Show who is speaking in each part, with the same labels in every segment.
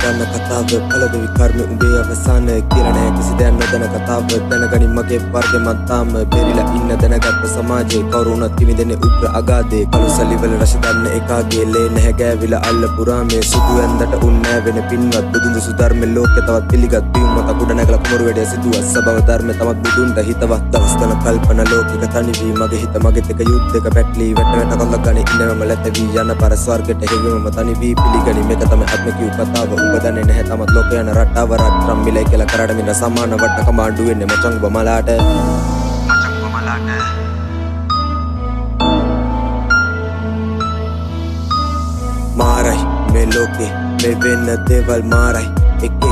Speaker 1: ගන්න කතාව පළදෙවි කර්ම උඹේ අවසාන කියලා නෑ කිසි දෙයක් නොදැන කතාව දැනගනි මගේ වර්ගේ මං තාම බෙරිලා ඉන්න දැනගත්ත සමාජේ කවුරුණත් කිමිදෙන්නේ උග්‍ර අගාදේ කළු සලිවල රස දන්න එකාගේ ලේ නැහැ ගෑවිලා අල්ල පුරාමේ සුදු ඇඳට උන්නෑ වෙන පින්වත් බුදුන් දුසු ධර්ම ලෝකේ තවත් පිළිගත් බිම් මත කුඩ නැගලා කුමරු වැඩේ සිදුවත් සබව ධර්ම තමත් බුදුන්ට හිතවත් දවස් ගන කල්පන ලෝකික තනිවී මගේ හිත මගෙත් එක යුද්ධක පැටලී වැට කොල්ල ගණි ඉන්නම ලැතවි යන පර ස්වර්ගයට හෙවීම තනිවී පිළිගනි මේක තමයි අත්ම කිව් කතාව උඹ දන්නේ නැහැ තමත් ලෝක යන රටාව රට්‍රම් මිලයි කියලා කරඩ මින සමාන වට කමාඩු වෙන්නේ මචං බමලාට මාරයි මේ ලෝකේ මේ වෙන්න දේවල් මාරයි එක්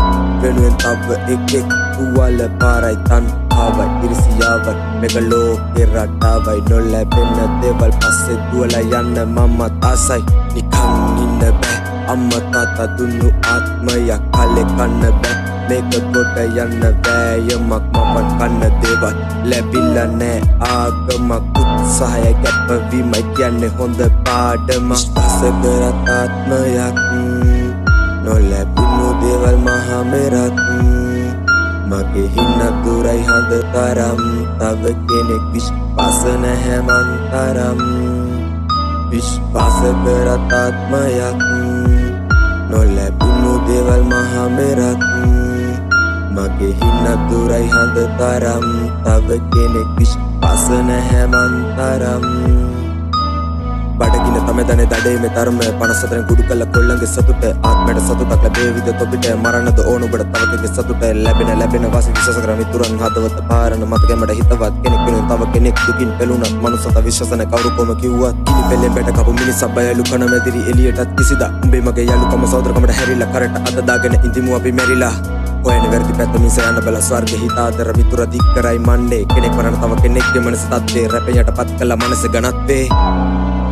Speaker 1: වෙනුවෙන් තව එක් තුවල පාරයි තන් ආවයි ඉරිසියාවයි මේක ලෝකේ රටාවයි නොලැබෙන දේවල් පස්සේ දුවලා යන්න මමත් ආසයි නිකන් ඉන්න බෑ අම්මා තාත්තා දුන්නු ආත්මයක් කලේ කන්න බෑ මේක කොට යන්න වෑයමක් මපන් කන්න දේවල් ලැබිලා නෑ ආගමක් උත්සාහය කැපවීමයි කියන්නේ හොඳ පාඩමක් පස කරත් ආත්මයක් නොලැබුණු දේවල් මහා මෙරක් මගේ හින්න දුරයි හඳ තරම් තව කෙනෙක් විශ්වාස නැහැ මන් තරම් විශ්වාස කරත් ආත්මයක් නොලැබුණු දේවල් මහා මෙරක් මගේ හින්න දුරයි හඳ තරම් තව කෙනෙක් විශ්වාස නැහැ මන් තරම් බඩගින තමයි දනේ දඩේ මේ ධර්ම 54 ගුඩු කළ කොල්ලන්ගේ සතුට ආත්මයට සතුටක් ලැබේවිද තොපිට මරණද ඕන ඔබට තව කෙනෙක් සතුට ලැබෙන වාසි විශ්වාස කරන මිතුරන් හදවත පාරන මතකෙමඩ හිතවත් කෙනෙක් වෙනුවෙන් තව කෙනෙක් දුකින් පෙළුණත් මනුස්සත විශ්වාසන කවුරු කොම කිව්වත් කිලි පෙලෙන් බැට කපු මිනිස්සු බයලු කන මැදිරි එළියටත් කිසිදා උඹේ මගේ යාළුකම සහෝදරකමට හැරිලා කරට අත දාගෙන ඉඳිමු අපි මෙරිලා ඔයන වැරදි පැත්ත මිස යන බල ස්වර්ගෙ හිතාදර මිතුර දික් කරයි මණ්ඩේ කෙනෙක් වරන තව කෙනෙක්ගේ මනස තත්ත්වේ රැපයට පත් කළ මනස ගණත්වේ